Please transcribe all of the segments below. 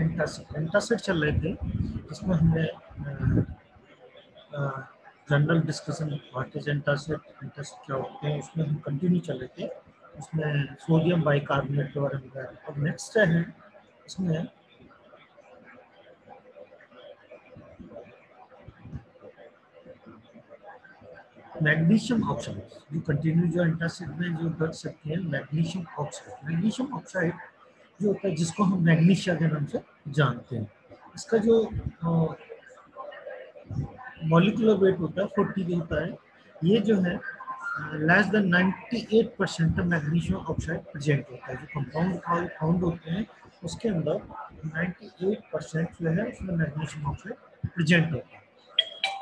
Antacid चल रहे थे, जिसमें हमने general discussion what is antacid क्या होते हैं उसमें हम कंटिन्यू चल रहे थे। उसमें सोडियम बाइकार्बोनेट के बारे में बताया। अब नेक्स्ट है इसमें मैग्नीशियम ऑक्साइड, जो कंटिन्यू जो एंटासिड में जो ड्रग सकते हैं मैग्नीशियम ऑक्साइड। मैग्नीशियम ऑक्साइड जो होता है जिसको हम मैग्नीशिया के नाम से जानते हैं, इसका जो मॉलिक्यूलर वेट होता है 40 होता है। ये जो है less than 98% magnesium oxide present होता है। जो कंपाउंड फाउंड होते हैं उसके अंदर 98% जो है उसमें मैग्नीशियम ऑक्साइड प्रेजेंट होता है।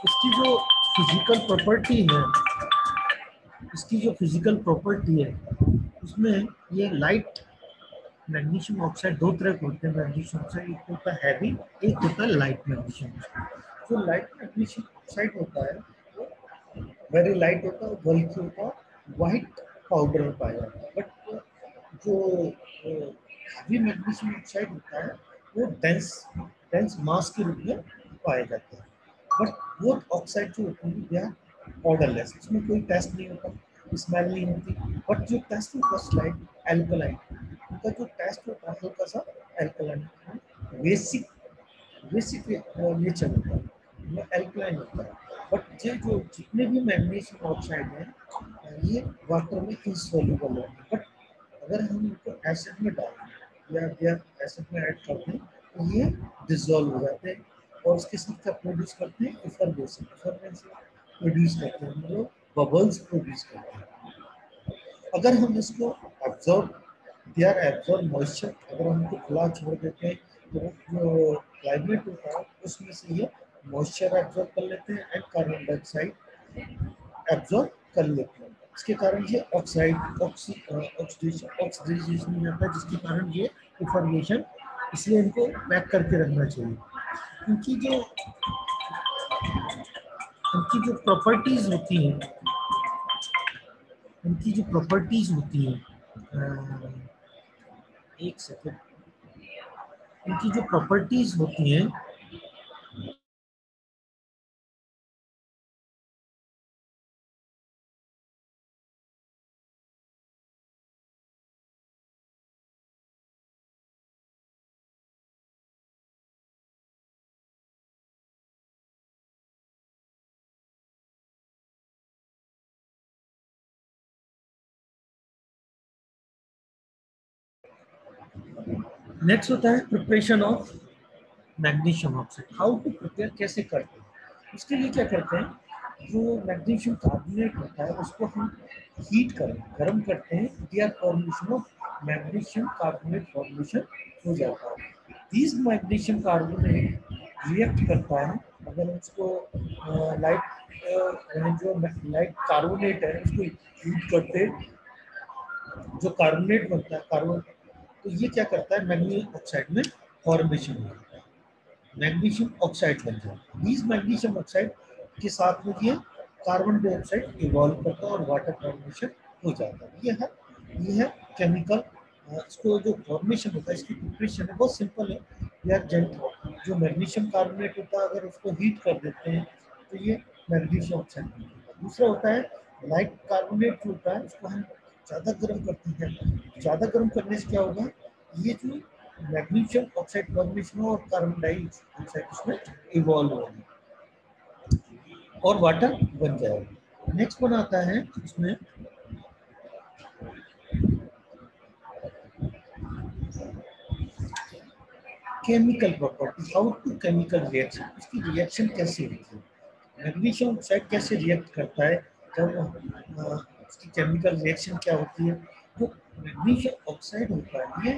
इसकी जो फिजिकल प्रॉपर्टी है, इसकी जो फिजिकल प्रॉपर्टी है उसमें ये लाइट मैग्नीशियम ऑक्साइड दो तरह के होते हैं। मैग्नीशियम ऑक्साइड एक होता है हैवी, एक होता है लाइट मैग्नीशियम ऑक्साइड। जो लाइट मैग्नीशियम ऑक्साइड होता है वो वेरी लाइट होता है, बल्कि होता है, व्हाइट पाउडर में पाया जाता है। बट जो हैवी मैग्नीशियम ऑक्साइड होता है वो डेंस मास के रूप में पाया जाता है। बट वो ऑक्साइड जो होती है या ऑर्डरलेस, इसमें कोई टेस्ट नहीं होता, स्मेल नहीं होती। बट जो टेस्ट होता है स्लाइड एल्कलाइन, उनका जो टेस्ट होता है हल्का सा एल्कलाइन, बेसिक नेचर होता है, वो एल्कलाइन होता है। बट ये जो जितने भी मैग्नीशियम ऑक्साइड हैं ये वाटर में इंसॉल्युबल है। बट अगर हम इनको एसिड में डालें या एसिड में ऐड करते हैं तो ये डिसॉल्व हो जाते हैं और उसके साथ क्या प्रोड्यूस करते हैं, इफरवेशन प्रोड्यूस करते हैं, मतलब बबल्स प्रोड्यूस करते हैं। अगर हम इसको absorb they are absorb moisture, अगर हम इनको खुला छोड़ देते हैं तो जो क्लाइमेट होता है उसमें से ये मॉइस्चर एब्जॉर्ब कर लेते हैं एंड कार्बन डाइऑक्साइड एब्जॉर्ब कर लेते हैं। इसके कारण ये ऑक्साइड ऑक्सीडेशन हो जाता है, जिसके कारण ये इफॉर्मेशन, इसलिए इनको पैक करके रखना चाहिए। इनकी जो प्रॉपर्टीज होती हैं, इनकी जो प्रॉपर्टीज होती हैं एक सेकेंड, इनकी जो प्रॉपर्टीज होती हैं नेक्स्ट होता है preparation of magnesium oxide. How to prepare, कैसे करते हैं। उसके लिए क्या करते हैं, जो मैग्नीशियम कार्बोनेट होता है उसको हम हीट गर्म करते हैं, their formation of magnesium carbonate formation हो जाता है। दिस मैग्नीशियम कार्बोनेट रिएक्ट करता है, अगर उसको जो लाइट कार्बोनेट है उसको हीट करते हैं, जो कार्बोनेट बनता है कार्बन, तो ये क्या करता है मैग्नीशियम ऑक्साइड में फॉर्मेशन होता है, मैग्नीशियम ऑक्साइड बन जाता है। these मैग्नीशियम ऑक्साइड के साथ में ये कार्बन डाइऑक्साइड इवॉल्व करता है और वाटर फॉर्मेशन हो जाता है। ये है केमिकल। इसको जो फॉर्मेशन होता है, इसकी प्रिपरेशन है बहुत सिंपल है यार। जो मैग्नीशियम कार्बोनेट होता है अगर उसको हीट कर देते हैं तो ये मैग्नीशियम ऑक्साइड बनता है। दूसरा होता है लाइट कार्बोनेट जो होता है उसको हम ज़्यादा गर्म करते हैं। ज़्यादा गर्म करने से क्या होगा, ये जो मैग्नीशियम ऑक्साइड फॉर्मेशन और कार्बन डाइऑक्साइड उसमें इवॉल्व होगा और वाटर बन जाएगा। नेक्स्ट बनाता है इसमें chemical property, how to chemical reaction, इसकी रिएक्शन कैसे होती है, मैग्नीशियम ऑक्साइड कैसे रिएक्ट करता है, जब उसकी केमिकल रिएक्शन क्या होती है। जो मैग्नीशियम ऑक्साइड होता है ये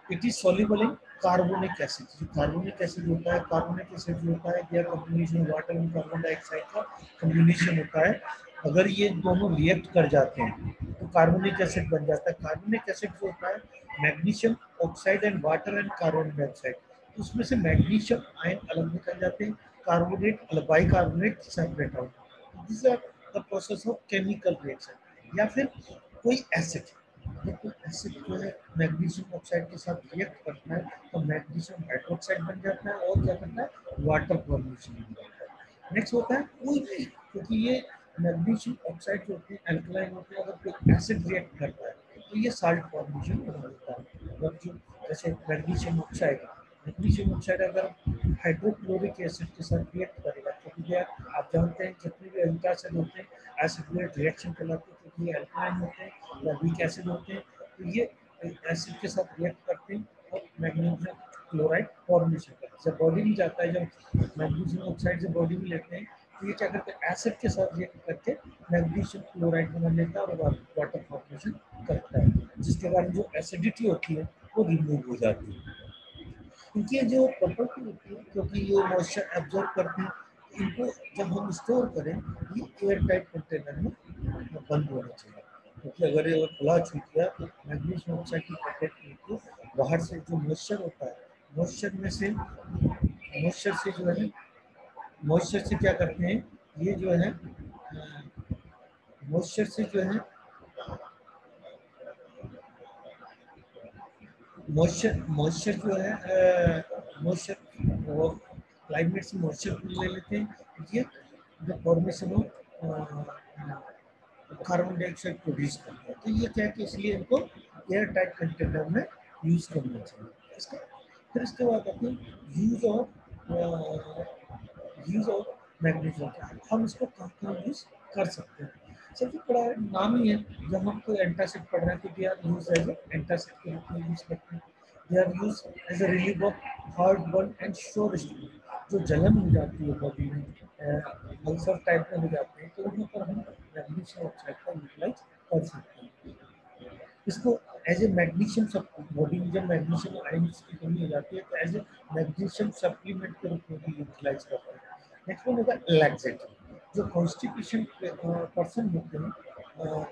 it is soluble in carbonic acid. जो कार्बोनिक एसिड होता है, कार्बोनिक एसिड जो होता है या combination water and carbon dioxide का कॉम्बिनेशन होता है। अगर ये दोनों रिएक्ट कर जाते हैं तो कार्बोनिक एसिड बन जाता है। कार्बोनिक एसिड जो होता है magnesium oxide and water and carbon dioxide, उसमें से मैग्नीशियम आयन अलग निकल जाते हैं, carbonate bicarbonate separate out. This are the process of chemical reaction. या फिर कोई एसिड, देखो एसिड जो है मैग्नीशियम ऑक्साइड के साथ रिएक्ट करता है तो मैग्नीशियम हाइड्रोक्साइड बन जाता है और क्या करता है वाटर फॉर्मेशन बन जाता है। नेक्स्ट होता है कोई भी, क्योंकि ये मैग्नीशियम ऑक्साइड जो होते हैं एल्कलाइन होते हैं, अगर कोई एसिड रिएक्ट करता है तो ये साल्ट फॉर्मेशन बना देता है। और जो जैसे मैग्नीशियम ऑक्साइड अगर हाइड्रोक्लोरिक एसिड के साथ रिएक्ट करेगा, क्योंकि आप जानते हैं जितने भी एल्कासिड होते हैं एसिड में रिएक्शन कहलाते हैं, क्योंकि ये एल्कलाइन होते हैं या वीक एसिड होते हैं, तो ये एसिड के साथ रिएक्ट करते हैं और मैग्नीशियम क्लोराइड फॉर्मेशन करते हैं। जब बॉडी में जाता है, जब मैग्नीशियम ऑक्साइड से बॉडी में लेते हैं तो ये क्या करते हैं एसिड के साथ रिएक्ट करके मैग्नीशियम क्लोराइड बना लेता है और वाटर फॉर्मेशन करता है, जिसके कारण जो एसिडिटी होती है वो रिमूव हो जाती है। इनकी जो प्रॉपर्टी होती है, क्योंकि ये मॉइस्चर एब्जॉर्ब करते हैं, इनको जब हम स्टोर करें ये एयर टाइट कंटेनर में बंद होना चाहिए, क्योंकि अगर ये खुला छूट गया तो मैग्नीशियम ऑक्साइड की प्रॉपर्टी को बाहर से जो मॉइस्चर होता है, मॉइस्चर से जो है मॉइस्चर से क्या करते हैं, ये जो है मॉइस्चर से जो है मॉइस्चर मॉइस्चर जो है मॉइस्चर वो क्लाइमेट से मॉइस्चर ले लेते हैं, ये जो फॉर्मेशन हो कार्बन डाइऑक्साइड प्रोड्यूस करते हैं। तो ये क्या है कि इसलिए इनको एयर टाइट कंटेनर में यूज करना चाहिए। इसका फिर इसके बाद आते हैं यूज ऑफ मैग्नीशियम। हम इसको कहाँ कहाँ यूज कर सकते हैं। सबसे बड़ा नाम ही है, जब हम कोई एंटासिड पढ़ रहे हैं तो they are use as antacid के रूप में यूज करते हैं। They are use as a relief of heart burn and sour stomach, जो जलन हो जाती है बॉडी में, अल्सर टाइप में हो जाते हैं, तो वहाँ पर हम मैग्नीशियम ऑक्साइड का यूटिलाइज कर सकते हैं। इसको एज ए मैग्नीशियम सब बॉडी में जब मैग्नीशियम आयंस की कमी हो जाती है तो एज ए मैग्नीशियम सप्लीमेंट के रूप में भी यूटिलाइज करते हैं। नेक्स्ट वन होगा लैक्सेटिव। जो कॉन्स्टिपेशन पर्सन होते हैं,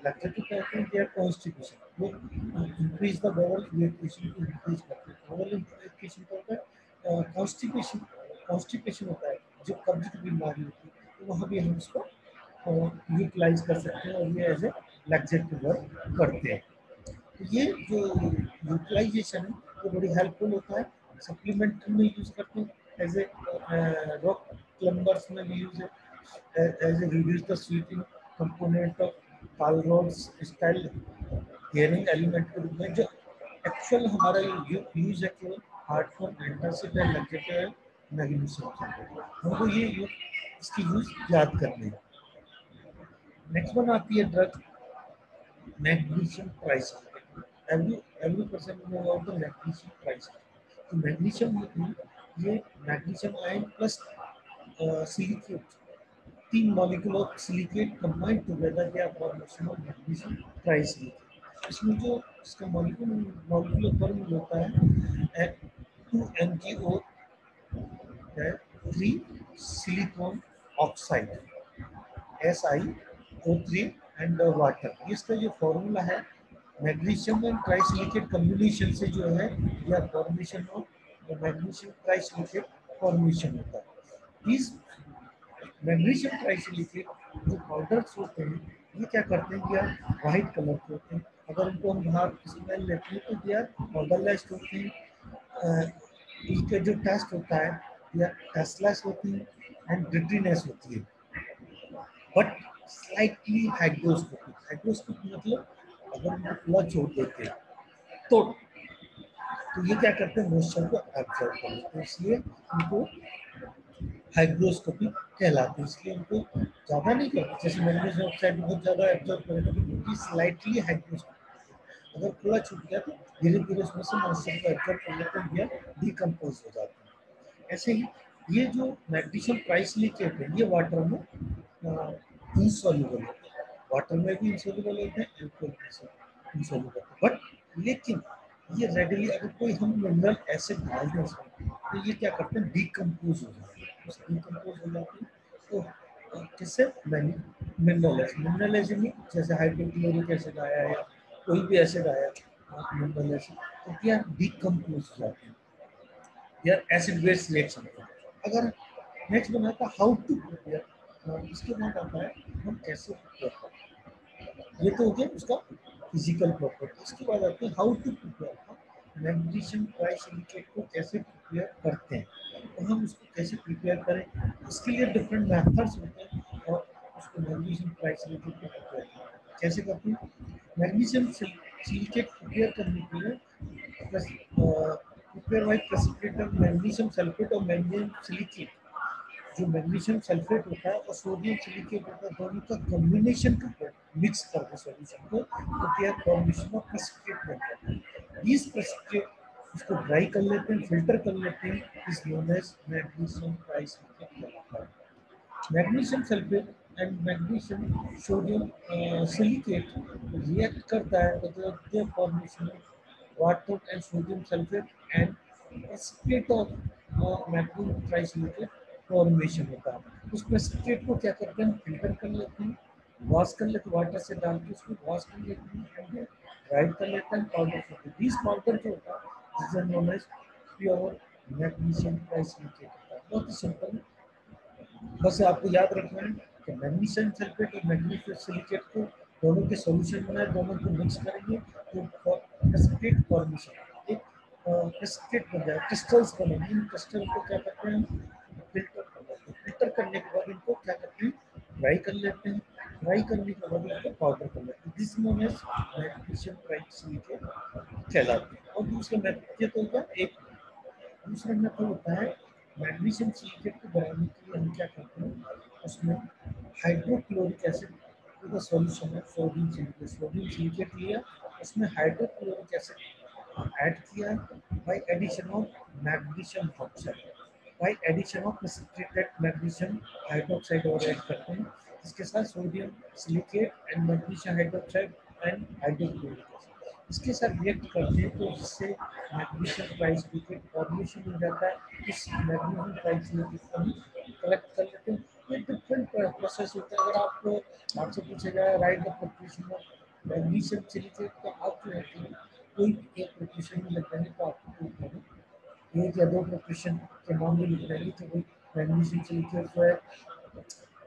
लैक्सेटिव कहते हैं देयर कॉन्स्टिपेशन, वो इंक्रीज द बॉवल इरिटेशन को इंक्रीज करते हैं। बॉवल इरिटेशन क्या होता है, कॉन्स्टिपेशन कॉन्स्टिपेशन होता है, जो कब्ज की बीमारी होती है, तो वहाँ भी हम इसको यूटिलाइज कर सकते हैं और ये एज ए लैक्सेटिव वर्क करते हैं। ये जो यूटिलाइजेशन है वो बड़ी हेल्पफुल होता है। सप्लीमेंट में यूज करते हैं एज ए रॉक क्लम्बर्स में भी यूज है as a reduce the sweating component of call roads style hearing element के रूप में। जो एक्चुअल हमारा यूज है केवल हार्टफोन एंटासिड है, लैक्टेट है, मैग्नीशियम, हमको ये इसकी यूज याद करनी है। नेक्स्ट वन आती है drug magnesium price. every person know about the magnesium price। तो मैग्नीशियम ये मैग्नीशियम आयन प्लस सिलिकेट, तीन molecule of silicate combined together they are formation of magnesium trisilicate. इसमें जो इसका मॉलिक्यूलर फॉर्मूला होता है 2MgO है 3 silicon oxide SiO3 and water. इसका जो फॉर्मूला है मैग्नीशियम एंड ट्राइसिलिकेट कम्बिनेशन से जो है या formation of magnesium trisilicate formation होता है। इस मैग्नीशियम ट्राइसिलिकेट जो पाउडर्स होते हैं ये क्या करते हैं, या वाइट कलर के होते हैं, अगर उनको हम बाहर स्मेल लेते हैं तो दे आर पाउडरलेस होते हैं। इनका जो टेस्ट होता है या टेस्टलेस होती है एंड ग्लिटरीनेस होती है, बट स्लाइटली हाइग्रोस्कोपिक। हाइग्रोस्कोपिक मतलब अगर उनको पूरा छोड़ देते हैं तो ये क्या करते हैं मॉइस्चर को एब्जॉर्ब कर लेते हैं, इसलिए इनको हाइग्रोस्कोपिक कहलाते हैं। इसलिए इनको ज़्यादा नहीं करते, जैसे मैग्नीशियम ऑक्साइड बहुत ज़्यादा एब्जॉर्ब करेगा तो इनकी स्लाइटली हाइग्रोस्कोपिक। अगर पूरा छूट गया तो धीरे धीरे उसमें से मॉइस्चर को एब्जॉर्ब कर लेते हैं या डिकम्पोज हो जाते हैं। ऐसे ही ये जो मैग्नीशियम ट्राइसिलिकेट है ये वाटर में इंसॉल्युबल होते हैं, वाटर में भी इंसॉल्युबल होते हैं, एल्कोहल में इंसॉल्युबल, बट लेकिन ये रेडिली अगर कोई हम मिनरल एसिड डाल दें इसमें तो ये क्या करते हैं डिकम्पोज हो जाते हैं। डिकम्पोज हो जाते हैं तो किससे मिनरल एसिड में जैसे हाइड्रोक्लोरिक एसिड आया या कोई भी एसिड आया मिनरल एसिड, तो क्या डिकम्पोज हो जाते हैं या एसिड बेस रिएक्शन। अगर नेक्स्ट बनाता हाउ टू प्रिपेयर, इसके बाद आता है हम कैसे प्रिपेयर करते हैं। ये तो हो गया उसका फिजिकल प्रॉपर्टी। इसके बाद आते हैं how to prepare magnesium trisilicate को कैसे प्रिपेयर करते हैं, तो हम उसको कैसे प्रिपेयर करें, इसके लिए डिफरेंट मेथड्स होते हैं और उसको मैग्नीशियम ट्राइसिलिकेट को प्रिपेयर कैसे करते हैं। मैग्नीशियम सिलिकेट प्रिपेयर करने के लिए prepare by precipitate magnesium sulphate और मैग्नीशियम सिलिकेट, जो मैग्नीशियम सल्फेट होता है और सोडियम सिलिकेट होता है, दोनों का कॉम्बिनेशन करके मिक्स करके सॉल्यूशन को प्रिपेयर फॉर्मेशन ऑफ प्रेसिपिटेट बनता है। दिस प्रेसिपिटेट उसको ड्राई कर लेते हैं, फिल्टर कर लेते हैं, is known as magnesium trisilicate. Magnesium sulphate and magnesium sodium silicate react करता है मतलब their formation of water and sodium sulfate and precipitate of magnesium trisilicate formation होता है। उस प्रेसिपिटेट को क्या करते हैं, फिल्टर कर लेते हैं, वॉश कर लेते हैं, वाटर से डाल के उसको वॉश कर लेते हैं एंड ड्राई कर लेते हैं, पाउडर करते हैं। दिस पाउडर जो होता है this is known as pure magnesium trisilicate होता है। बहुत ही सिंपल, बस आपको याद रखना है कि मैग्नीशियम सल्फेट और मैग्नीशियम सिलिकेट को दोनों के सॉल्यूशन में दोनों को मिक्स करेंगे तो प्रेसिपिटेट फॉर्मेशन एक प्रेसिपिटेट बन जाए, क्रिस्टल्स बनेंगे। इन क्रिस्टल को क्या करते हैं, फिल्टर कर लेते हैं, फिल्टर करने के बाद इनको क्या करते हैं, ड्राई कर लेते हैं, ड्राई करने के बाद इनको पाउडर कर लेते हैं। This known as magnesium trisilicate कहलाते हैं। और दूसरा मेथड तो क्या, एक दूसरा मेथड होता है मैग्नीशियम सिलिकेट को बनाने के लिए हम क्या करते हैं, उसमें हाइड्रोक्लोरिक एसिड का सॉल्यूशन है सोडियम सिलिकेट लिया, उसमें हाइड्रोक्लोरिक एसिड ऐड किया by addition of magnesium oxide, by addition of precipitated magnesium hydroxide और ऐड करते हैं। इसके साथ sodium silicate and magnesium hydroxide and hydrochloric acid इसके साथ रिएक्ट करते हैं तो जिससे मैग्नीशियम ट्राइसिलिकेट फॉर्मेशन हो जाता है। इस मैग्नीशियम ट्राइसिलिकेट को हम कलेक्ट कर लेते हैं। ये डिफरेंट प्रोसेस होता है। अगर आप आपसे पूछा जाए right the preparation of magnesium silicate, तो आप जो है कोई एक प्रिपरेशन में लग जाए तो आपको एक या दो प्रिपरेशन के नाम भी लिख लेंगे तो वही मैग्नीशियम सिलिकेट जो है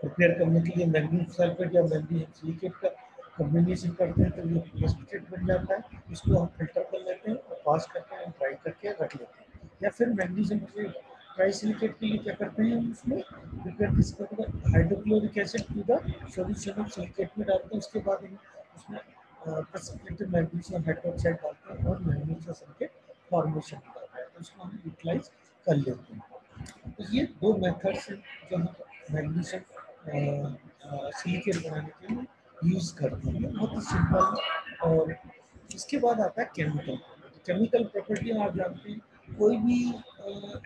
प्रिपेयर करने के लिए मैग्नीशियम सल्फेट या मैग्नीशियम सिलिकेट का कॉम्बिनेशन करते हैं तो ये प्रेसिपिटेट बन जाता है। इसको हम फिल्टर कर लेते हैं और वॉश करके हम ड्राई करके रख लेते हैं। या फिर मैग्नीशियम ट्राइसिलिकेट के लिए क्या करते हैं, हम उसमें प्रिपेयर किसका hydrochloric acid to the solution of silicate में डालते हैं। उसके बाद हम उसमें प्रेसिपिटेटेड मैग्नीशियम हाइड्रोक्साइड डालते हैं और मैग्नीशियम सल्फेट फॉर्मेशन होता है, तो उसको हम यूटिलाइज कर लेते हैं। तो ये दो मेथड्स हैं जो हम मैग्नीशियम सिलिकेट बनाने के लिए यूज़ करते हैं, बहुत ही सिंपल। और इसके बाद आता है केमिकल। केमिकल प्रॉपर्टी आप जानते हैं, कोई भी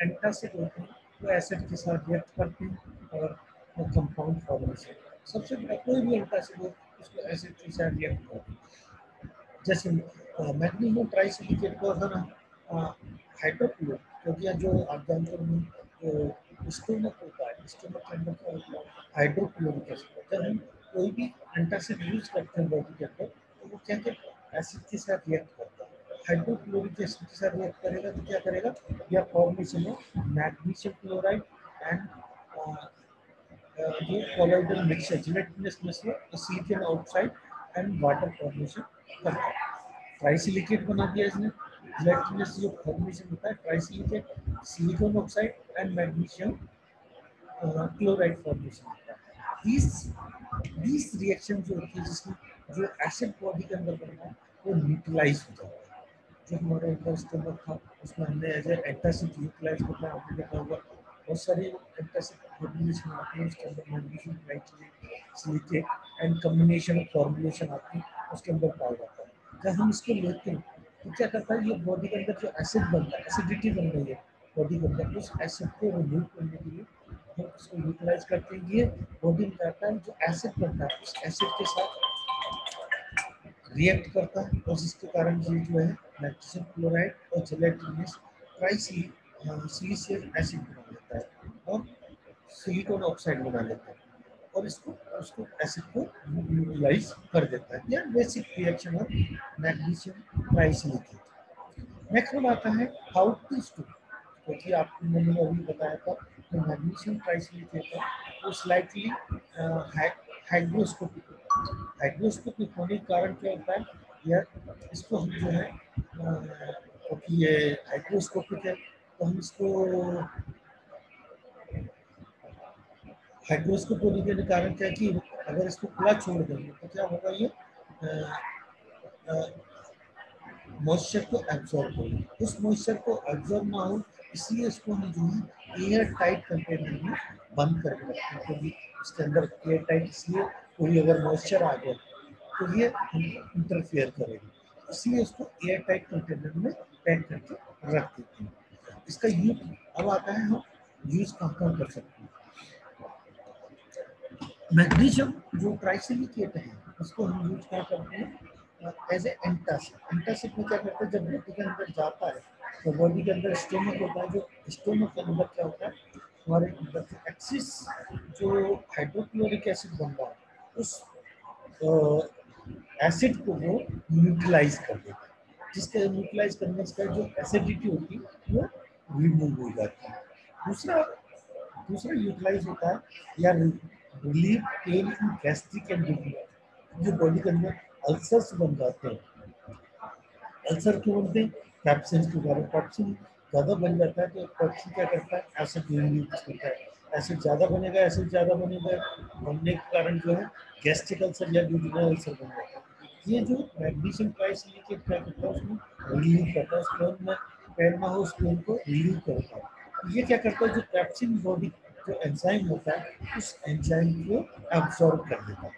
एंटासिड होते हैं वो एसिड के साथ रिएक्ट करते हैं और कंपाउंड फॉर्मेशन। सबसे बड़ा कोई भी एंटासिड हो उसको एसिड के साथ रिएक्ट करते हैं। जैसे मैग्नीशियम ट्राइसिलिकेट को अगर हाइड्रोक्लोर, क्योंकि जो आप जानते हैं जो स्टोमक होता है, स्टोमक के अंदर क्या होता है हाइड्रोक्लोरिक एसिड। जब हम कोई भी एंटासिड यूज करते हैं बॉडी के अंदर तो वो क्या क्या एसिड के साथ रिएक्ट करता है, हाइड्रोक्लोरिक एसिड के साथ रिएक्ट करेगा तो क्या करेगा, या formation of magnesium chloride and ये colloidal mixture gelatinous mixture silicon oxide and water formation करता है। ट्राइसिलिकेट बना दिया इसने, जिलेटिनस जो फॉर्मेशन होता है trisilicate, silicon oxide and magnesium chloride formation होता है। दिस रिएक्शन जो होती है जिसमें जो एसिड बॉडी के अंदर बनता है वो न्यूट्रलाइज हो जाता है। जो हमारे अंदर स्टमक था उसमें हमने एज एंटासिड यूटिलाइज करना आपने देखा होगा, बहुत सारी एंटासिड फॉर्मुलेशन आती है उसके अंदर magnesium trisilicate silicate and combination of formulation आती है उसके अंदर पाया जाता है। जब हम इसको लेते हैं तो क्या करता है, ये बॉडी के अंदर जो एसिड बनता है, एसिडिटी बन रही है बॉडी के अंदर, उस एसिड को रिमूव करने के लिए हम उसको यूटिलाइज करते हैं। ये बॉडी में जाता है, जो एसिड बनता है उस एसिड के साथ रिएक्ट करता है और जिसके कारण ये जो है मैग्नीशियम क्लोराइड और जिलेटिनस ट्राइसिलिसिलिक एसिड बना लेता है और सिलिकॉन ऑक्साइड बना लेता है और इसको उसको एसिड को न्यूट्रलाइज कर देता है। यह basic reaction of magnesium trisilicate. Next one आता है हाउ टू स्टोर, क्योंकि आपको मैंने अभी बताया था जो मैग्नीशियम ट्राइसिलिकेट है वो स्लाइटली हाइग्रोस्कोपिक, हाइग्रोस्कोपिक होने के कारण क्या होता है, या इसको हम जो है क्योंकि ये हाइड्रोस्कोपिक है तो हम इसको हाइड्रोस्कोप होने के कारण क्या कि अगर इसको खुला छोड़ देंगे तो क्या होगा, ये मॉइस्चर को एब्जॉर्ब होगा। उस मॉइस्चर को एब्जॉर्ब ना हो इसलिए इसको हम जो है एयर टाइट कंटेनर में बंद करके रखते हैं, क्योंकि इसके अंदर एयर टाइट इसलिए कोई अगर मॉइस्चर आ गया तो ये इंटरफेयर करेगी, इसलिए इसको एयर टाइट कंटेनर में पैक करके रख देते हैं। इसका यूज अब आता है, हम यूज कहाँ कर सकते हैं। मैग्नीशियम जो ट्राइसिलिकेट है उसको हम यूज क्या करते हैं एज ए एंटासिड। एंटासिड में क्या करते हैं, जब बॉडी के अंदर जाता है तो बॉडी के अंदर स्टोमक होता है, जो स्टोमक के अंदर क्या होता है, हमारे अंदर एक्सिस जो हाइड्रोक्लोरिक एसिड बन रहा है उस एसिड को वो न्यूट्रलाइज कर देता है, जिसके न्यूट्रलाइज करने से जो एसिडिटी होती है वो रिमूव हो जाती है। दूसरा दूसरा यूटिलाइज होता है या relieve pain in gastric and difficult, जो बॉडी के अंदर अल्सर्स बन जाते हैं। अल्सर क्यों बनते हैं, पैप्सिन के कारण। पैप्सिन ज़्यादा बन जाता है तो पैप्सिन क्या करता है, एसिड रिलीज करता है। एसिड ज़्यादा बनेगा, एसिड ज़्यादा बनेगा, बनने के कारण जो है गैस्ट्रिक अल्सर या ड्यूडिनल अल्सर बन जाता है। ये जो मैग्नीशियम ट्राइसिलिकेट क्या करता है, उसमें रिलीव करता है, उस पेन में पेन ना हो उस पेन को रिलीव करता है। ये क्या करता है, जो पैप्सिन बॉडी जो एंजाइम होता है उस एंजाइम को एब्जॉर्ब कर देता है।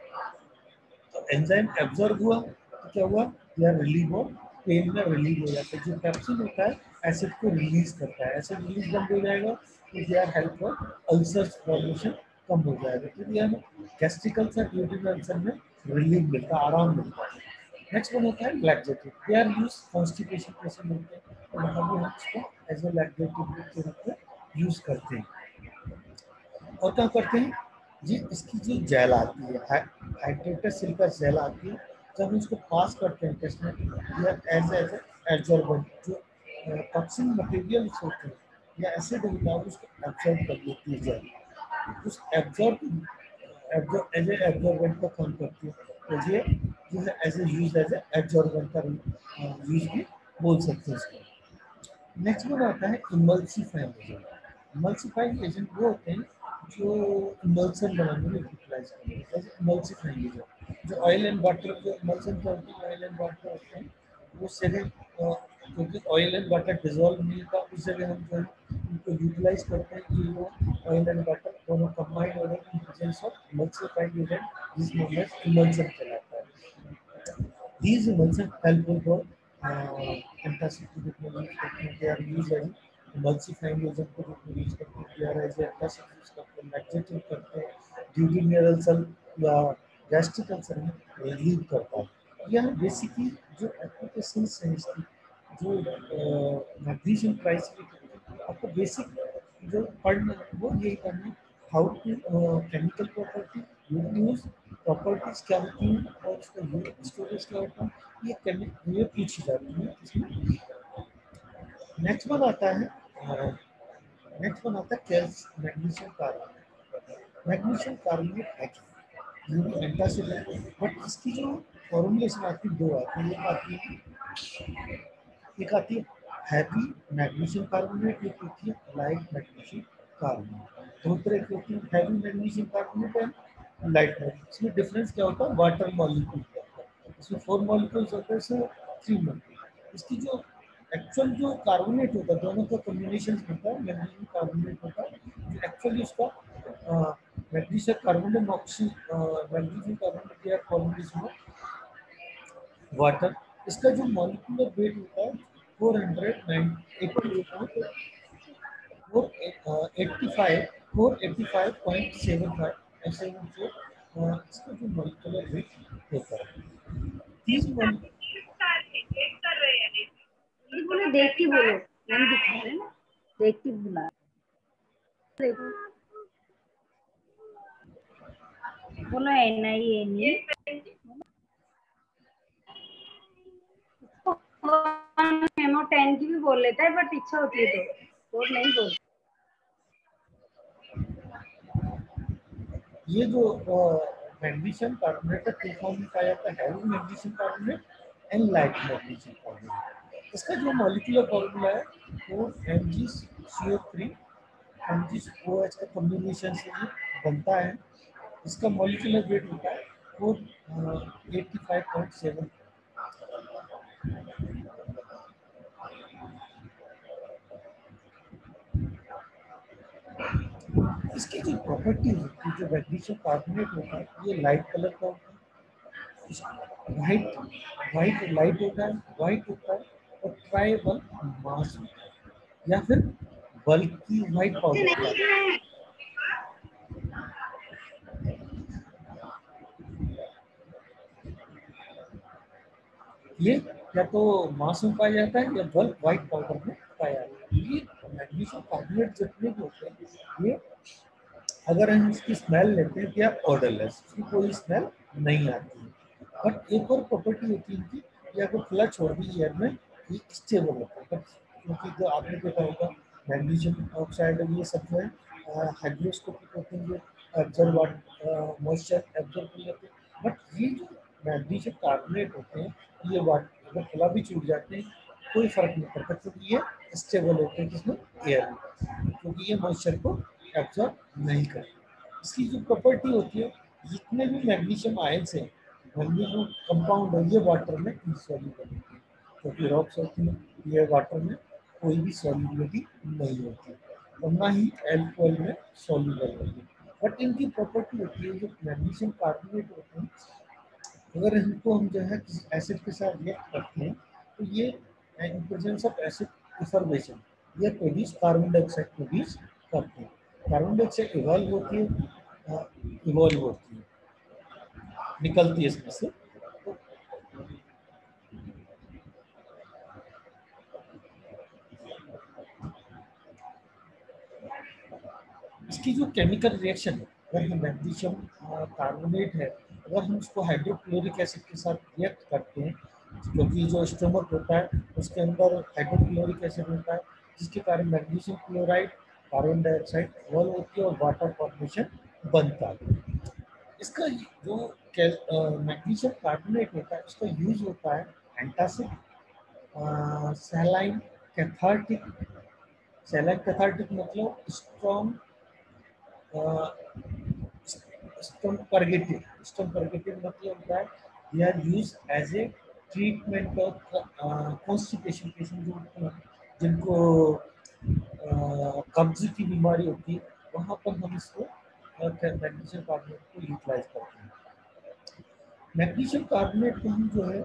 तो एंजाइम एब्जॉर्ब हुआ तो क्या हुआ, या रिलीव हो, पेन में रिलीव हो जाता है। जो पैप्सिन होता है एसिड को रिलीज करता है, एसिड रिलीज बंद हो जाएगा तो they are help for ulcers formation कम हो जाएगा, तो ये हमें गैस्ट्रिक अल्सर ड्यूडिनल अल्सर में रिलीफ मिलता है, आराम मिलता है। नेक्स्ट वन होता है laxative. They are use constipation patient होते हैं तो मतलब हम इसको एज ए लैक्सेटिव के रूप में यूज करते हैं। और क्या करते हैं, ये इसकी जो जेल आती है हाइड्रेटेड सिलिका जेल आती है, जब हम इसको पास करते हैं टेस्ट में या एज एब्जॉर्बेंट, जो टॉक्सिन मटेरियल होते हैं या एसिड होता है उसको एब्जॉर्ब कर देती है जेल। उस एज ए एब्जॉर्बेंट का काम करती है, तो ये जो है as a use as a absorbent का यूज भी बोल सकते हैं इसको। नेक्स्ट वन आता है इमल्सिफाइंग एजेंट। इमल्सिफाइंग एजेंट वो होते हैं जो इमल्सन बनाने में यूटिलाइज करते हैं, जैसे इमल्सिफाइंग एजेंट जो ऑयल एंड वाटर, जो इमल्सन करते हैं ऑयल एंड वाटर होते हैं वो जगह, क्योंकि ऑयल एंड वाटर डिजोल्व नहीं होता उस जगह हम जो है उनको यूटिलाइज करते हैं कि वो ऑयल एंड वाटर दोनों कंबाइंड हो रहे हैं in presence of emulsifying agent, जिस नोन एज इमल्सन कहलाता है। These emulsions help for antacid के रूप में यूज करते हैं, they are used as emulsifying agent के रूप में यूज करते हैं, they are as antacid use करते हैं, लैक्सेटिव करते हैं, ड्यूडिनल अल्सर या गैस्ट्रिक अल्सर में रिलीव करता है। यह बेसिकली जो एप्लीकेशंस हैं इसकी, जो मैग्नीशियम ट्राइसिलिकेट आपको बेसिक जो पढ़ना वो यही करना है, how to chemical property, use properties क्या होती हैं और उसका यूनिट स्टोरेज क्या होता है, ये पूछी जाती है इसमें। नेक्स्ट वन आता है मैग्नीशियम कार्बोनेट। मैग्नीशियम कार्बोनेट है क्या, ये भी एंटासिड है, बट इसकी जो फॉर्मुलेशन आती है दो आती है, एक आती है हैवी मैग्नीशियम कार्बोनेट, एक होती है लाइट मैग्नीशियम कार्बोनेट। दो तरह की होती है, हैवी मैग्नीशियम कार्बोनेट है, लाइट मैग्नीशियम। इसमें डिफरेंस क्या होता है, वाटर मॉलिक्यूल का होता है, इसमें 4 मॉलिक्यूल्स होते हैं, इसमें 3 मॉलिक्यूल। इसकी जो एक्चुअल जो कार्बोनेट होता है दोनों का कॉम्बिनेशन होता है, मैग्नीशियम कार्बोनेट होता है, जो एक्चुअली उसका मैग्नीशियम कार्बोनेट मैग्नीशियम कार्बोनेट या कॉम्बिनेशन वाटर। इसका जो मॉलिक्यूलर वेट होता है 485.75 ऐसे जो इसका जो मॉलिक्यूलर वेट होता है। तीस बोलो देख के बोलो, हम दिखा रहे हैं ना, देख के बुला देखो, बोलो NINE मेमो 10 की भी बोल लेता है, बट इच्छा होती है तो नहीं बोल। ये जो मैग्नीशियम कार्बोनेट का टू फॉर्म में पाया जाता है, heavy magnesium carbonate and light magnesium carbonate. इसका जो मॉलिक्यूलर फॉर्मूला है वो MgCO3 MgOH का कॉम्बिनेशन से ये बनता है। इसका मॉलिक्यूलर वेट होता है वो 85.7। इसकी जो प्रॉपर्टी होती है, जो मैग्नीशियम कार्बोनेट होता है, ये लाइट कलर का होता है, व्हाइट व्हाइट लाइट होता है, व्हाइट होता है और ट्राइबल मास होता है या फिर बल्कि व्हाइट पाउडर का। ये या तो मास में पाया जाता है या बल्क व्हाइट पाउडर में पाया जाता है। ये मैग्नीशियम कार्बोनेट जितने भी होते हैं, ये अगर हम इसकी स्मेल लेते हैं तो या ऑर्डरलेस, इसकी कोई स्मेल नहीं आती है। बट एक और प्रॉपर्टी होती है इनकी, कि अगर खुला छोड़ दी एयर में ये स्टेबल होता है। बट क्योंकि जो आपने देखा होगा मैग्नीशियम ऑक्साइड ये सब जो है हाइड्रोस्कोपिक होते हैं, जो एब्जॉर्ब मॉइस्चर एब्जॉर्ब कर लेते हैं। बट ये जो मैग्नीशियम कार्बोनेट होते हैं, ये वाटर अगर खुला भी छूट जाते हैं कोई फर्क नहीं पड़ता, क्योंकि ये स्टेबल होते हैं जिसमें एयर में, क्योंकि ये मॉइस्चर को एब्जॉर्ब नहीं करते। इसकी जो प्रॉपर्टी होती है, जितने भी मैग्नीशियम आयंस हैं, मैग्नीशियम कंपाउंड है, ये वाटर में इंसॉल्युबल होते हैं, क्योंकि रॉक्स होती हैं, ये वाटर में कोई भी सॉल्युबिलिटी नहीं होती और ना ही एल्कोहल में सॉल्युबल होती है। बट इनकी प्रॉपर्टी होती है, जो मैग्नीशियम कार्बोनेट होते हैं, अगर इनको हम जो है किसी एसिड के साथ रिएक्ट करते हैं तो ये in presence of acid deformation ये प्रोड्यूस कार्बन डाइऑक्साइड प्रोड्यूस करते हैं। कार्बन डाइऑक्साइड इवॉल्व होती है, निकलती है इसमें से। तो इसकी जो केमिकल रिएक्शन है, अगर हम मैग्नीशियम कार्बोनेट है, अगर हम उसको हाइड्रोक्लोरिक एसिड के साथ रिएक्ट करते हैं, क्योंकि जो स्टोमक होता है उसके अंदर हाइड्रोक्लोरिक एसिड होता है, जिसके कारण magnesium chloride carbon dioxide evolve होती है और वाटर फॉर्मेशन बनता है। इसका जो मैग्नीशियम कार्बोनेट होता है, उसका यूज होता है antacid, saline cathartic. Saline cathartic मतलब स्ट्रॉन्ग स्टोन परगेटिव मतलब होता है they are use as a treatment of constipation patient, जो जिनको कब्ज की बीमारी होती है, वहाँ पर हम इसको मैग्नीशियम कार्बोनेट को यूटिलाइज करते हैं। मैग्नीशियम कार्बोनेट को हम जो है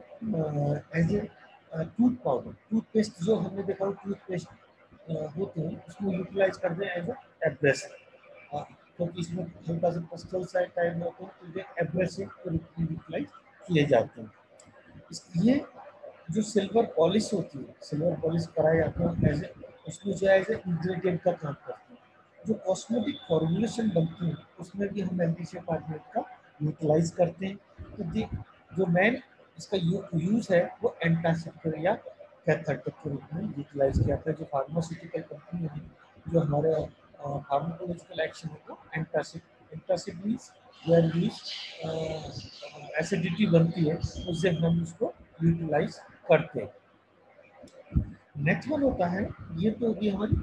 as a tooth powder, toothpaste जो हमने देखा हो टूथपेस्ट होते हैं, उसमें यूटिलाइज करते हैं एज ए एब्रेसिव, क्योंकि इसमें हल्का सा पस्टल साइड टाइप में होते हैं, तो ये एब्रेसिव के रूप में यूटिलाइज किए जाते हैं। ये जो सिल्वर पॉलिश होती है, सिल्वर पॉलिश कराया जाता है एज ए, उसमें जो एज ए इंग्रेडिएंट का काम करते हैं। जो कॉस्मेटिक फॉर्मुलेशन बनती है उसमें भी हम मैग्नीशियम कार्बोनेट का यूटिलाइज करते हैं। तो जो मेन इसका यूज है वो एंटासिड या कैथेटेक के रूप में यूटिलाइज किया जाता है। जो फार्मास्यूटिकल कंपनी है, जो हमारे फार्माकोलॉजिकल एक्शन है, वो antacid antacid means where use acidity बनती है, उससे हम उसको यूटिलाइज करते हैं। नेक्स्ट वन होता है, ये तो होगी हमारी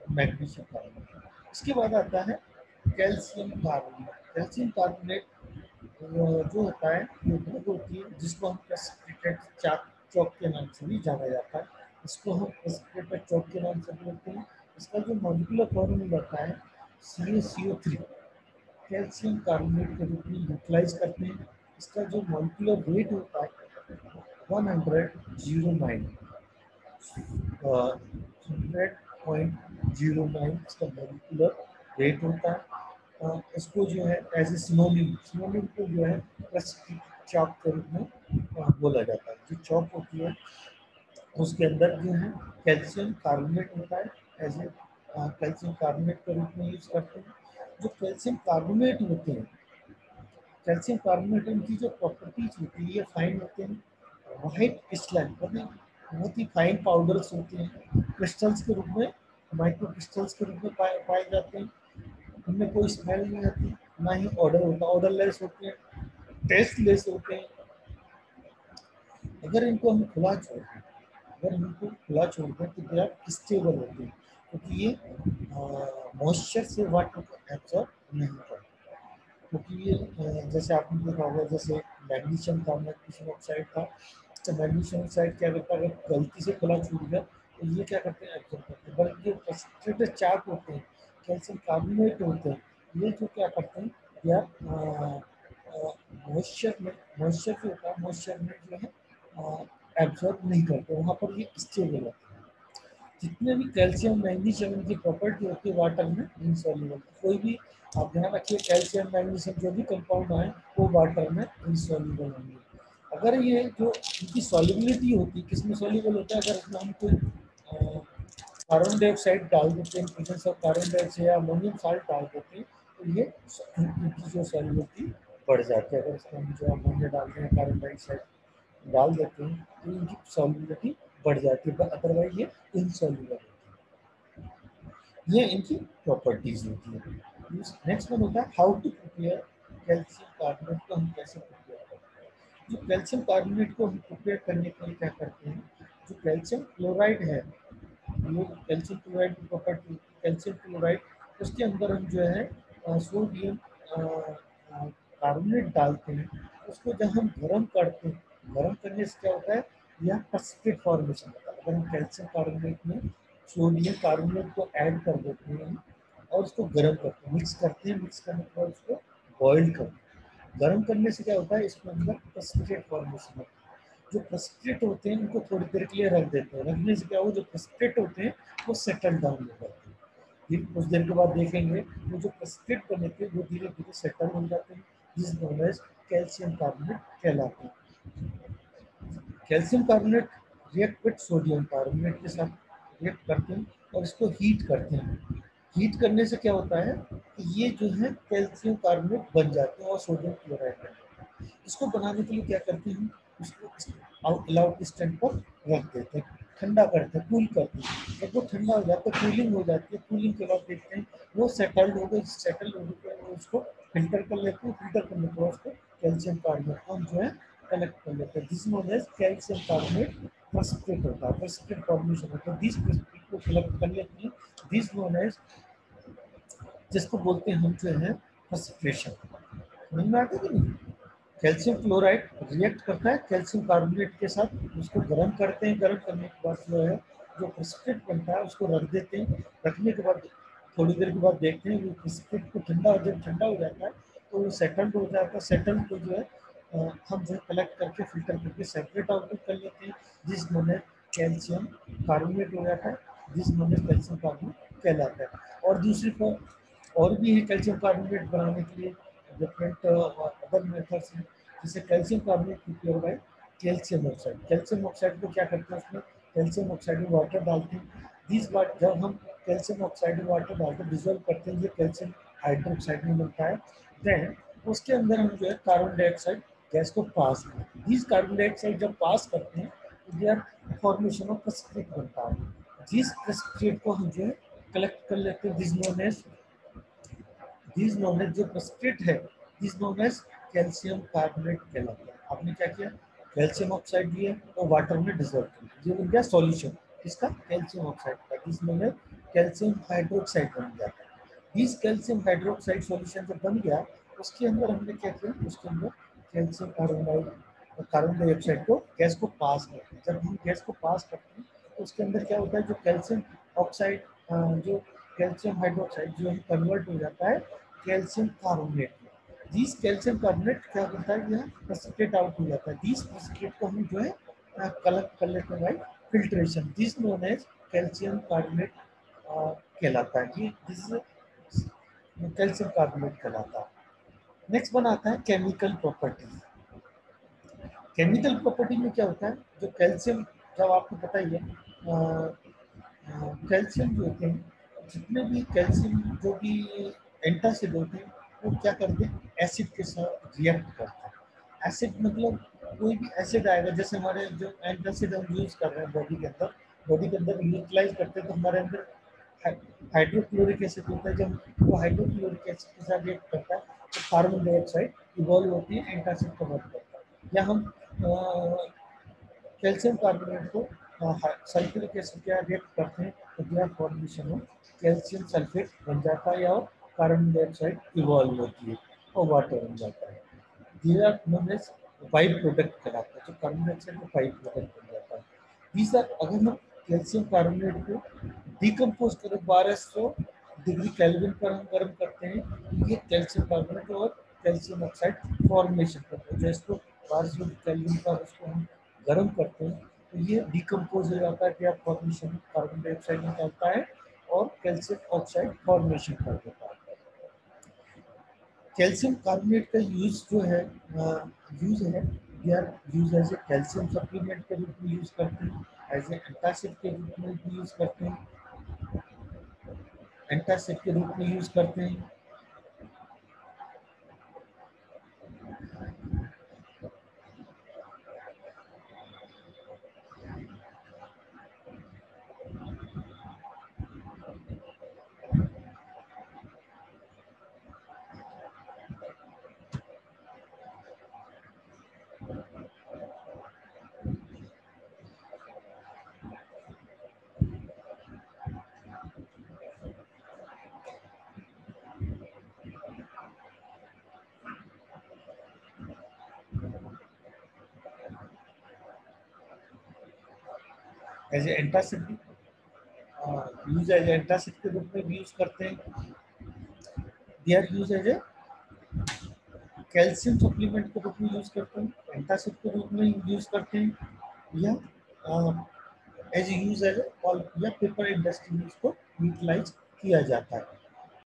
मैग्नीशियम कार्बोनेट। इसके बाद आता है कैल्शियम कार्बोनेट। कैल्शियम कार्बोनेट जो होता है, ये ड्रग होती है जिसको हम प्रेसिपिटेट चौक के नाम से भी जाना जाता है। इसको हम प्रेसिपिटेट चौक के नाम से बोलते हैं। इसका जो मॉलिक्यूलर फॉर्मूला होता है CaCO3, कैल्शियम कार्बोनेट के रूप में यूटिलाइज करते हैं। इसका जो मॉलिक्यूलर वेट होता है 100.09 इसका मॉलिक्यूलर वेट होता है। इसको जो है एज ए सिनोनिम को जो है चॉक के रूप में बोला जाता है। जो चॉक होती है उसके अंदर जो है कैल्शियम कार्बोनेट होता है, एज ए कैल्शियम कार्बोनेट के रूप में यूज करते हैं। जो कैल्शियम कार्बोनेट होते हैं, कैल्शियम कार्बोनेट की जो प्रॉपर्टीज होती है, ये फाइन होते हैं, वाइट क्रिस्टलाइन, मतलब बहुत ही फाइन पाउडर्स होते हैं, क्रिस्टल्स के रूप में, माइक्रो क्रिस्टल्स के रूप में पाए जाते हैं। उनमें कोई स्मेल नहीं आती, ना ही ऑर्डर होता, ऑर्डरलेस होते हैं, टेस्टलेस होते हैं। अगर इनको हम खुला छोड़ दें, अगर इनको खुला छोड़ दें तो दे आर स्टेबल होते हैं, क्योंकि ये मॉइस्चर से वाटर को एब्जॉर्ब नहीं करते। क्योंकि ये जैसे आपने देखा होगा, जैसे मैग्नीशियम था, मैग्नीशियम ऑक्साइड था, तो मैग्नीशियम ऑक्साइड क्या करता है, अगर गलती से खुला छूट गया तो ये क्या करते हैं, एब्जॉर्ब करते हैं। बल्कि जो प्रेसिपिटेटेड चार्ज होते हैं, कैल्शियम कार्बोनेट होते हैं, ये जो क्या करते हैं, या मॉइस्चर में, मॉइस्चर जो होता है, मॉइस्चर में जो है एब्जॉर्ब नहीं करते, वहाँ पर ये स्टेबल होते हैं। जितने भी कैल्शियम मैग्नीशियम की प्रॉपर्टी होती है वाटर में इनसॉल्युबल, कोई भी आप ध्यान रखिए, कैल्शियम मैग्नीशियम जो भी कंपाउंड आए वो वाटर में इनसॉल्युबल होंगे। अगर ये जो इनकी सॉल्युबिलिटी होती है, किसमें सॉल्युबल होता है, अगर इसमें हम कोई कार्बन डाइऑक्साइड डाल देते हैं, प्रेजेंस ऑफ कार्बन डाइऑक्साइड या अमोनियम साल्ट डाल देते हैं, तो ये इनकी जो सॉल्युबिलिटी बढ़ जाती है। अगर इसमें हम जो अमोनिया डालते हैं, कार्बन डाइऑक्साइड डाल देते हैं, तो इनकी सॉल्युबिलिटी बढ़ जाती है, अदरवाइज ये इनसॉल्युबल होती है। ये इनकी प्रॉपर्टीज होती है। नेक्स्ट वन होता है how to prepare calcium carbonate को हम कैसे प्रिपेयर करते हैं। जो कैल्शियम कार्बोनेट को हम प्रिपेयर करने के लिए क्या करते हैं, जो कैल्शियम क्लोराइड है, वो कैल्शियम क्लोराइड की प्रॉपर्टी, कैल्शियम क्लोराइड, उसके अंदर हम जो है सोडियम कार्बोनेट डालते हैं। उसको जब हम गर्म करते हैं, गर्म करने से क्या होता है, यह प्रेसिपिटेट फॉर्मेशन होता है। अगर हम कैल्शियम कार्बोनेट में सोडियम कार्बोनेट को ऐड कर देते हैं और उसको गर्म करते हैं, मिक्स करते हैं, मिक्स करने के बाद उसको बॉइल करते हैं। गर्म करने से क्या होता है, इसके अंदर प्रेसिपिटेट फॉर्मेशन होता है। जो प्रेसिपिटेट होते हैं उनको थोड़ी देर के लिए रख देते हैं, रखने से क्या हो, जो प्रेसिपिटेट होते हैं वो सेटल डाउन हो जाते हैं। फिर कुछ देर के बाद देखेंगे वो जो प्रेसिपिटेट बने थे वो धीरे धीरे सेटल हो जाते हैं, जिस नोन एज कैल्शियम कार्बोनेट कहलाते हैं। Calcium carbonate react with sodium carbonate के साथ रिएक्ट करते हैं और इसको हीट करते हैं। हीट करने से क्या होता है कि ये जो है कैल्शियम कार्बोनेट बन जाते हैं और सोडियम क्लोराइड बन जाते हैं। इसको बनाने के लिए क्या करते हैं, उसको अलाउट स्टैंड पर रख देते हैं, ठंडा करते हैं, कूल करते हैं। जब वो ठंडा हो जाता है, कूलिंग हो जाती है, कूलिंग के बाद देखते हैं वो सेटल्ड हो गई, सेटल होने के बाद उसको फिल्टर कर लेते हैं, फिल्टर करने के बाद उसको कैल्शियम कार्बोनेट को हम जो है कलेक्ट कर लेते हैं, जिस known as calcium carbonate precipitate होता है, प्रेसिपिटेट फॉर्मेशन होता है। दिस प्रेसिपिटेट को कलेक्ट कर लेते हैं, दिस नोन एज, जिसको बोलते हैं हम जो है प्रेसिपिटेशन। समझ में आता है कि नहीं। कैल्शियम क्लोराइड रिएक्ट करता है कैल्शियम कार्बोनेट के साथ, उसको गर्म करते हैं, गर्म करने के बाद जो है जो प्रेसिपिटेट बनता है उसको रख देते हैं। रखने के बाद थोड़ी देर के बाद देखते हैं वो प्रेसिपिटेट को ठंडा, जब ठंडा हो जाता है तो वो सेटल्ड हो जाता है। सेटल्ड को जो है हम जो है कलेक्ट करके फिल्टर करके सेपरेट आउट कर लेते हैं, जिस नोन कैल्शियम कार्बोनेट हो जाता है, जिस नोन कैल्शियम कार्बोनेट कहलाता है। और दूसरी फॉर्म और भी है कैल्शियम कार्बोनेट बनाने के लिए डिफरेंट अदर मेथड्स हैं, जैसे calcium carbonate prepare by calcium oxide. Calcium oxide को क्या करते हैं, उसमें कैल्शियम ऑक्साइड में वाटर डालते हैं। दिस वाटर जब हम कैल्शियम ऑक्साइड में वाटर डालकर डिजोल्व करते हैं, ये कैल्शियम हाइड्रोक्साइड में बनता है। देन उसके अंदर हम जो है कार्बन डाइऑक्साइड गैस को पास करते हैं। दिस कार्बन डाइऑक्साइड जब पास करते हैं तो they are formation of precipitate बनता है। जिस प्रेसिपिटेट को हम जो है कलेक्ट कर लेते हैं, this known as, this known as जो प्रेसिपिटेट है, this known as calcium carbonate कहलाता है। आपने क्या किया, कैल्शियम ऑक्साइड लिया और वाटर में डिजोल्व कर दिया, ये बन गया सॉल्यूशन इसका कैल्शियम ऑक्साइड का, this known as calcium hydroxide बन जाता है। दिस कैल्शियम हाइड्रोक्साइड सॉल्यूशन जब बन गया, उसके अंदर हमने क्या किया, उसके अंदर कैल्शियम कार्बोनाइड कार्बन डाइऑक्साइड को गैस को पास करते हैं। जब हम गैस को पास करते हैं तो उसके अंदर क्या होता है, जो कैल्शियम ऑक्साइड जो कैल्शियम हाइड्रोक्साइड जो है कन्वर्ट हो जाता है कैल्शियम कार्बोनेट में। दिस कैल्शियम कार्बोनेट क्या करता है, यह प्रेसिपिटेट आउट हो जाता है। दिस प्रेसिपिटेट को हम जो है कलेक्ट कर लेते हैं by filtration, this known as calcium carbonate कहलाता है। ये दिस कैल्शियम कार्बोनेट कहलाता है। नेक्स्ट बन आता है केमिकल प्रॉपर्टीज। केमिकल प्रॉपर्टी में क्या होता है, जो कैल्शियम, जब आपको पता ही है कैल्शियम जो होते हैं, जितने भी कैल्शियम जो भी एंटासिड होते हैं वो क्या करते हैं, एसिड के साथ रिएक्ट करते हैं। एसिड मतलब कोई भी एसिड आएगा, जैसे हमारे जो एंटासिड हम यूज कर रहे हैं बॉडी के अंदर, बॉडी के अंदर यूटिलाइज करते हैं तो हमारे अंदर हाइड्रोक्लोरिक एसिड होता है। जब वो हाइड्रोक्लोरिक एसिड के साथ रिएक्ट करता है तो कार्बन डाइऑक्साइड इवॉल्व होती है, एंटासिड कन्वर्ट करता है। या हम कैल्शियम कार्बोनेट को सल्फ्यूरिक एसिड क्या रिएक्ट करते हैं तो दिया फॉर्मेशन हो कैल्शियम सल्फेट बन जाता है और कार्बन डाइऑक्साइड इवॉल्व होती है और वाटर बन जाता है। These are known as by product कहलाता है, जो कार्बन डाइऑक्साइड का बाई प्रोडक्ट बन जाता है। These are अगर हम कैल्शियम कार्बोनेट को डिकम्पोज करें 1200 डिग्री केल्विन पर हम गर्म करते हैं तो ये कैल्शियम कार्बोनेट और कैल्शियम ऑक्साइड फॉर्मेशन करते हैं। जैसे 1200 केल्विन पर उसको हम गर्म करते हैं तो ये डिकम्पोज हो जाता है, क्या फॉर्मेशन कार्बन डाइऑक्साइड निकलता है और कैल्शियम ऑक्साइड फॉर्मेशन कर देता है। कैल्शियम कार्बोनेट का यूज जो है यूज है they are use as a calcium supplement के रूप में यूज करते हैं, एज ए एंटासिड के रूप में भी यूज करते हैं, एंटासिड के रूप में यूज करते हैं। As a antacid use as antacid के रूप में भी यूज करते हैं। They are use as a calcium supplement के रूप में यूज करते हैं, एंटासिड के रूप में यूज करते हैं, या एज यूज एज या पेपर इंडस्ट्री में इसको यूटिलाइज किया जाता है।